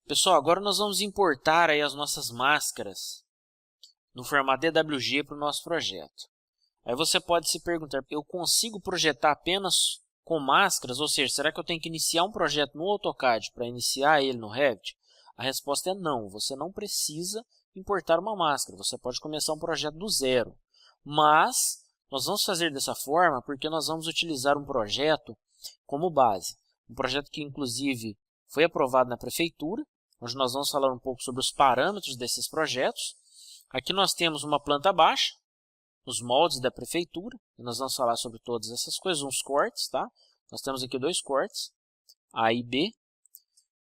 Pessoal, agora nós vamos importar aí as nossas máscaras no formato DWG para o nosso projeto. Aí você pode se perguntar, eu consigo projetar apenas com máscaras? Ou seja, será que eu tenho que iniciar um projeto no AutoCAD para iniciar ele no Revit? A resposta é não, você não precisa importar uma máscara, você pode começar um projeto do zero. Mas nós vamos fazer dessa forma porque nós vamos utilizar um projeto como base. Um projeto que inclusive foi aprovado na prefeitura, onde nós vamos falar um pouco sobre os parâmetros desses projetos. Aqui nós temos uma planta baixa, os moldes da prefeitura, e nós vamos falar sobre todas essas coisas, uns cortes, tá? Nós temos aqui dois cortes, A e B.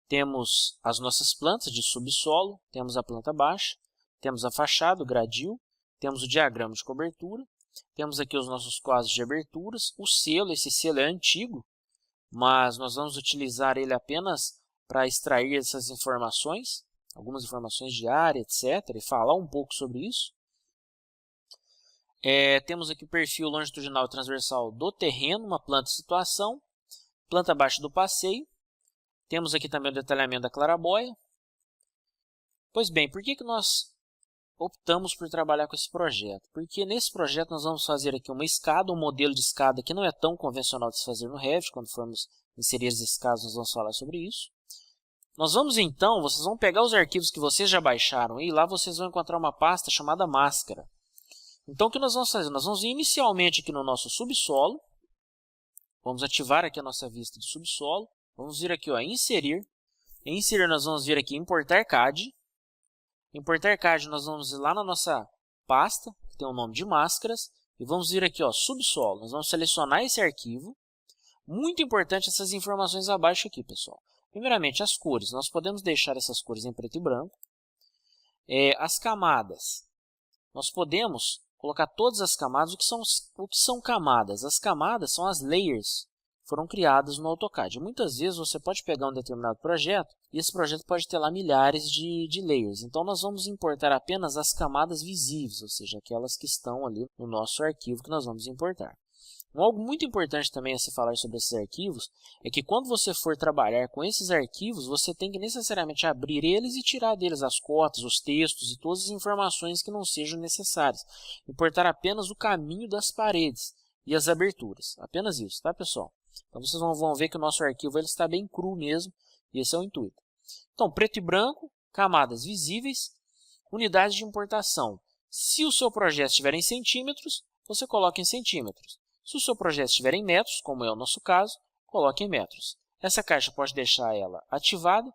Temos as nossas plantas de subsolo, temos a planta baixa, temos a fachada, o gradil, temos o diagrama de cobertura, temos aqui os nossos quadros de aberturas, o selo, esse selo é antigo, mas nós vamos utilizar ele apenas para extrair essas informações, algumas informações de área, etc., e falar um pouco sobre isso. Temos aqui o perfil longitudinal e transversal do terreno, uma planta de situação, planta baixa do passeio. Temos aqui também o detalhamento da clarabóia. Pois bem, por que nós optamos por trabalhar com esse projeto? Porque nesse projeto nós vamos fazer aqui uma escada, um modelo de escada que não é tão convencional de se fazer no Revit. Quando formos inserir as escadas, nós vamos falar sobre isso. Nós vamos então, vocês vão pegar os arquivos que vocês já baixaram e lá vocês vão encontrar uma pasta chamada máscara. Então o que nós vamos fazer? Nós vamos ir inicialmente aqui no nosso subsolo, vamos ativar aqui a nossa vista de subsolo, vamos vir aqui, ó, inserir. Em inserir nós vamos vir aqui importar CAD. Importar CAD nós vamos ir lá na nossa pasta, que tem o nome de máscaras, e vamos vir aqui, ó, subsolo. Nós vamos selecionar esse arquivo. Muito importante essas informações abaixo aqui, pessoal. Primeiramente, as cores. Nós podemos deixar essas cores em preto e branco. As camadas. Nós podemos colocar todas as camadas. O que são camadas? As camadas são as layers que foram criadas no AutoCAD. Muitas vezes você pode pegar um determinado projeto e esse projeto pode ter lá milhares de layers. Então, nós vamos importar apenas as camadas visíveis, ou seja, aquelas que estão ali no nosso arquivo que nós vamos importar. Algo muito importante também a se falar sobre esses arquivos é que quando você for trabalhar com esses arquivos, você tem que necessariamente abrir eles e tirar deles as cotas, os textos e todas as informações que não sejam necessárias. Importar apenas o caminho das paredes e as aberturas. Apenas isso, tá, pessoal? Então vocês vão ver que o nosso arquivo ele está bem cru mesmo, e esse é o intuito. Então, preto e branco, camadas visíveis, unidades de importação. Se o seu projeto estiver em centímetros, você coloca em centímetros. Se o seu projeto estiver em metros, como é o nosso caso, coloque em metros. Essa caixa pode deixar ela ativada.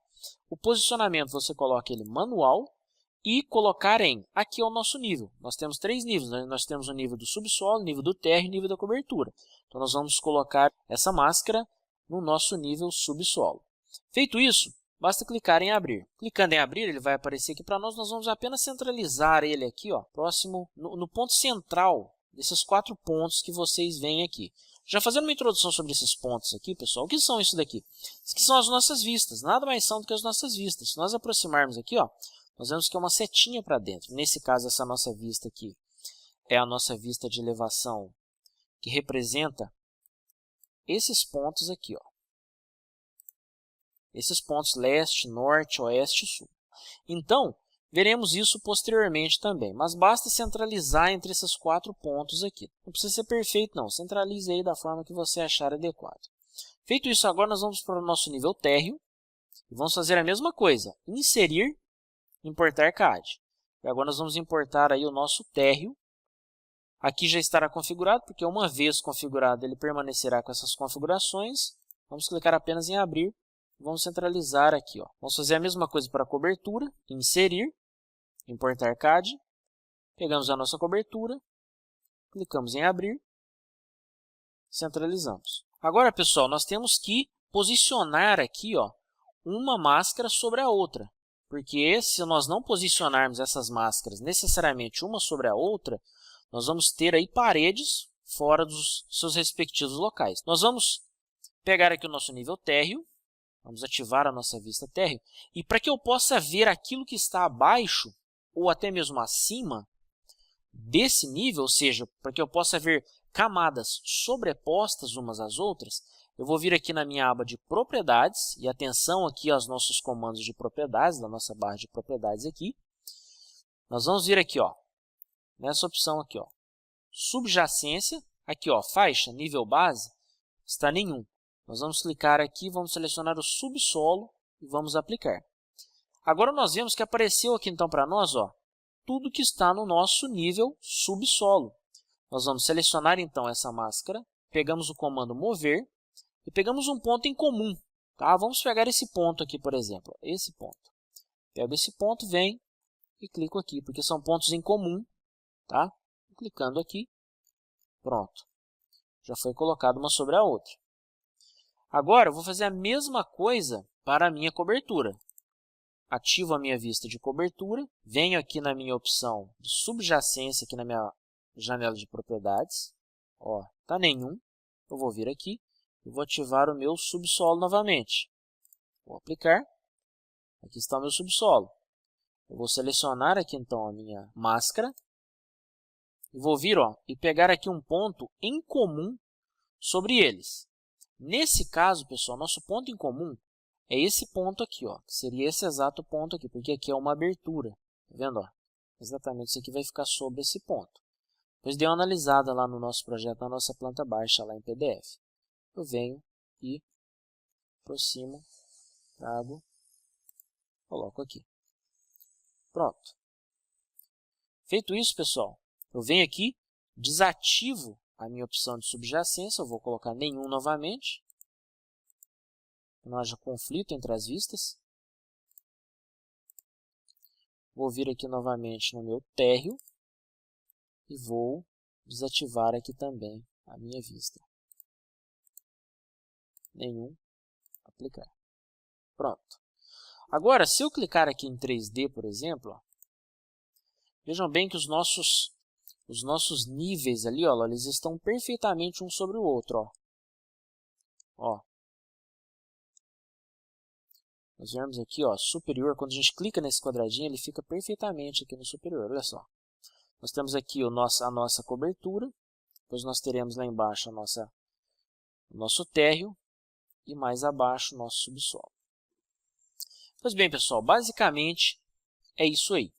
O posicionamento você coloca ele manual e colocar em, aqui é o nosso nível. Nós temos 3 níveis, né? Nós temos o nível do subsolo, nível do térreo e nível da cobertura. Então nós vamos colocar essa máscara no nosso nível subsolo. Feito isso, basta clicar em abrir. Clicando em abrir, ele vai aparecer aqui para nós. Nós vamos apenas centralizar ele aqui, ó, próximo, no ponto central desses 4 pontos que vocês veem aqui. Já fazendo uma introdução sobre esses pontos aqui, pessoal, o que são isso daqui? Isso aqui são as nossas vistas, nada mais são do que as nossas vistas. Se nós aproximarmos aqui, ó, nós vemos que é uma setinha para dentro. Nesse caso, essa nossa vista aqui é a nossa vista de elevação que representa esses pontos aqui, ó. Esses pontos leste, norte, oeste e sul. Então, veremos isso posteriormente também, mas basta centralizar entre esses 4 pontos aqui. Não precisa ser perfeito não, centralize aí da forma que você achar adequado. Feito isso, agora nós vamos para o nosso nível térreo e vamos fazer a mesma coisa, inserir, importar CAD. E agora nós vamos importar aí o nosso térreo. Aqui já estará configurado, porque uma vez configurado ele permanecerá com essas configurações. Vamos clicar apenas em abrir. Vamos centralizar aqui, ó. Vamos fazer a mesma coisa para a cobertura, inserir, importar CAD, pegamos a nossa cobertura, clicamos em abrir, centralizamos. Agora, pessoal, nós temos que posicionar aqui, ó, uma máscara sobre a outra, porque se nós não posicionarmos essas máscaras necessariamente uma sobre a outra, nós vamos ter aí paredes fora dos seus respectivos locais. Nós vamos pegar aqui o nosso nível térreo, vamos ativar a nossa vista térreo. E para que eu possa ver aquilo que está abaixo, ou até mesmo acima desse nível, ou seja, para que eu possa ver camadas sobrepostas umas às outras, eu vou vir aqui na minha aba de propriedades, e atenção aqui aos nossos comandos de propriedades, da nossa barra de propriedades aqui. Nós vamos vir aqui, ó, nessa opção aqui, ó, subjacência, aqui, ó, faixa, nível base, está nenhum. Nós vamos clicar aqui, vamos selecionar o subsolo e vamos aplicar. Agora nós vemos que apareceu aqui então para nós, ó, tudo que está no nosso nível subsolo. Nós vamos selecionar então essa máscara, pegamos o comando mover e pegamos um ponto em comum. Tá? Vamos pegar esse ponto aqui, por exemplo, esse ponto. Pego esse ponto, venho e clico aqui, porque são pontos em comum. Tá? Clicando aqui, pronto. Já foi colocado uma sobre a outra. Agora, eu vou fazer a mesma coisa para a minha cobertura. Ativo a minha vista de cobertura, venho aqui na minha opção de subjacência, aqui na minha janela de propriedades. Ó, tá nenhum. Eu vou vir aqui e vou ativar o meu subsolo novamente. Vou aplicar. Aqui está o meu subsolo. Eu vou selecionar aqui então a minha máscara. E vou vir, ó, e pegar aqui um ponto em comum sobre eles. Nesse caso, pessoal, nosso ponto em comum é esse ponto aqui, ó, que seria esse exato ponto aqui, porque aqui é uma abertura. Tá vendo? Ó? Exatamente isso aqui vai ficar sobre esse ponto. Depois dei uma analisada lá no nosso projeto, na nossa planta baixa, lá em PDF. Eu venho e aproximo, trago, coloco aqui. Pronto. Feito isso, pessoal, eu venho aqui, desativo a minha opção de subjacência, eu vou colocar nenhum novamente, para que não haja conflito entre as vistas. Vou vir aqui novamente no meu térreo e vou desativar aqui também a minha vista. Nenhum, aplicar. Pronto. Agora, se eu clicar aqui em 3D, por exemplo, ó, vejam bem que os nossos níveis ali, ó, eles estão perfeitamente um sobre o outro. Ó. Nós vemos aqui, ó, superior, quando a gente clica nesse quadradinho, ele fica perfeitamente aqui no superior. Olha só. Nós temos aqui a nossa cobertura, depois nós teremos lá embaixo o nosso térreo e mais abaixo o nosso subsolo. Pois bem, pessoal, basicamente é isso aí.